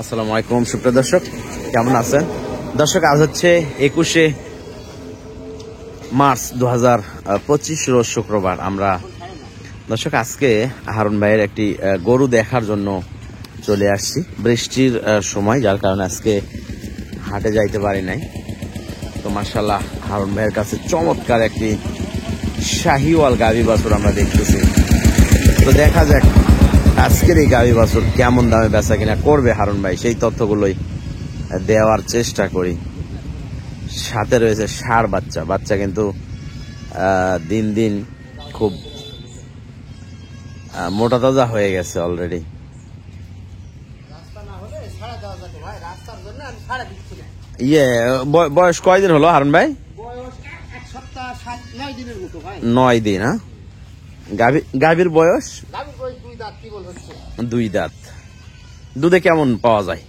আসসালামু আলাইকুম সুপ্রিয় দর্শক, কেমন আছেন দর্শক? আজ হচ্ছে 21শে মার্চ 2025 রোজ শুক্রবার। আমরা দর্শক আজকে হারুন ভাইয়ের একটি গরু দেখার জন্য চলে আসছি। বৃষ্টির সময়, যার কারণে আজকে হাটে যাইতে পারি নাই। তো মাশাআল্লাহ হারুন ভাইয়ের কাছে চমৎকার একটি শাহিওয়াল গাভী বাছুর আমরা দেখতেছি। তো দেখা যাক আজকের এই গাভী বাছুর কেমন দামে বেচা কিনা করবে হারুন ভাই, সেই তথ্যগুলোই দেওয়ার চেষ্টা করি। সাথে রয়েছে ষাঁড় বাচ্চা। বাচ্চা কিন্তু দিন দিন খুব মোটা তাজা হয়ে গেছে অলরেডি। বয়স কয়দিন হলো হারুন ভাই? 9 দিন। হ্যাঁ, গাভীর বয়স 2 দাঁত। দুধে কেমন পাওয়া যায়?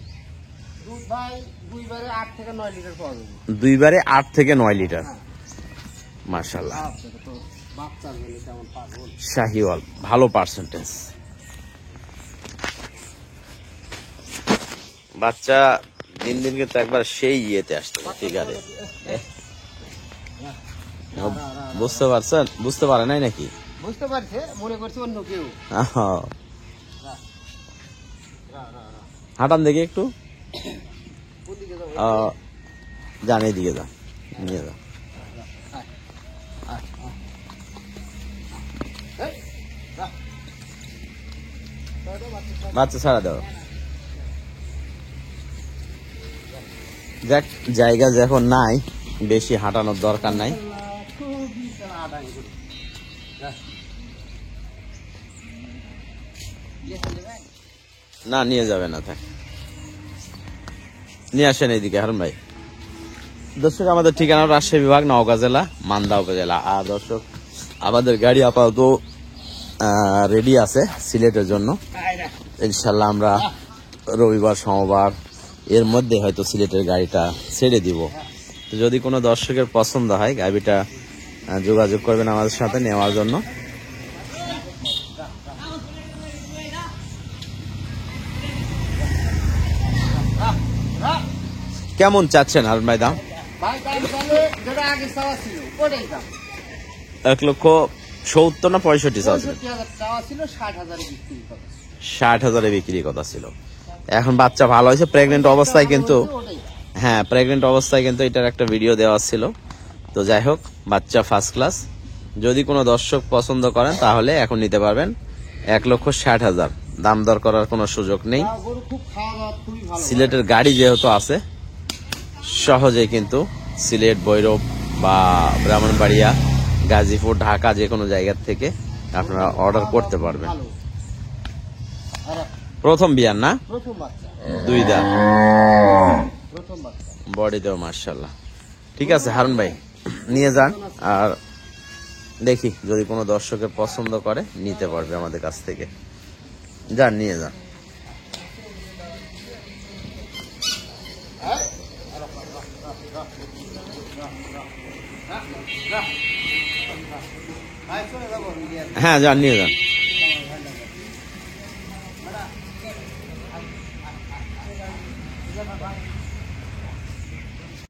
দুইবারে 8 থেকে 9 লিটার। মাশাআল্লাহ, শাহিওয়াল, ভালো পার্সেন্টেজ। বাচ্চা দিন দিন কিন্তু একবার সেই ইয়েতে আসতে ফিগারে। বুঝতে পারছেন? বুঝতে পারে নাই নাকি? বুঝতে পারছে, মনে করছে অন্য কেউ। হাঁটান দেখি একটু, যান এদিকে যা, নিয়ে যা। বাচ্চা ছাড়া দাও। দেখ, জায়গা যখন নাই, বেশি হাঁটানোর দরকার নাই। না, নিয়ে যাবে না, থাক, নিয়ে আসেন এইদিকে হারুন ভাই। দর্শক, আমাদের ঠিকানা রাজশাহী বিভাগ, নওগাঁ জেলা, মান্দা উপজেলা। আর দর্শক, আমাদের গাড়ি আপাতত রেডি আছে সিলেটের জন্য। ইনশাল্লাহ আমরা রবিবার সোমবার এর মধ্যে হয়তো সিলেটের গাড়িটা ছেড়ে দিব। তো যদি কোনো দর্শকের পছন্দ হয়, গাড়িটা যোগাযোগ করবেন আমাদের সাথে নেওয়ার জন্য। কেমন চাচ্ছেন হারুন ভাই দাম? 1,70,000 না 65 চাচ্ছেন? 60,000 বিক্রি কথা ছিল। এখন বাচ্চা ভালো হয়েছে, প্রেগনেন্ট অবস্থায় কিন্তু, হ্যাঁ প্রেগনেন্ট অবস্থায় কিন্তু এটার একটা ভিডিও দেওয়া ছিল। তো যাই হোক, বাচ্চা ফার্স্ট ক্লাস। যদি কোনো দর্শক পছন্দ করেন তাহলে এখন নিতে পারবেন। 1,60,000 দাম দর করার কোনো সুযোগ নেই। সিলেটের গাড়ি যেহেতু আছে, সহজেই কিন্তু সিলেট, ভৈরব বা ব্রাহ্মণবাড়িয়া, গাজীপুর, ঢাকা যে কোনো জায়গার থেকে আপনারা অর্ডার করতে পারবেন। প্রথম বিয়ান না? 2 দাঁত, বডিতেও মাশাআল্লাহ। ঠিক আছে হারুন ভাই, নিয়ে যান। আর দেখি যদি কোনো দর্শকের পছন্দ করে নিতে পারবে আমাদের কাছ থেকে। যান, নিয়ে যান। হ্যাঁ, যান, নিয়ে যান।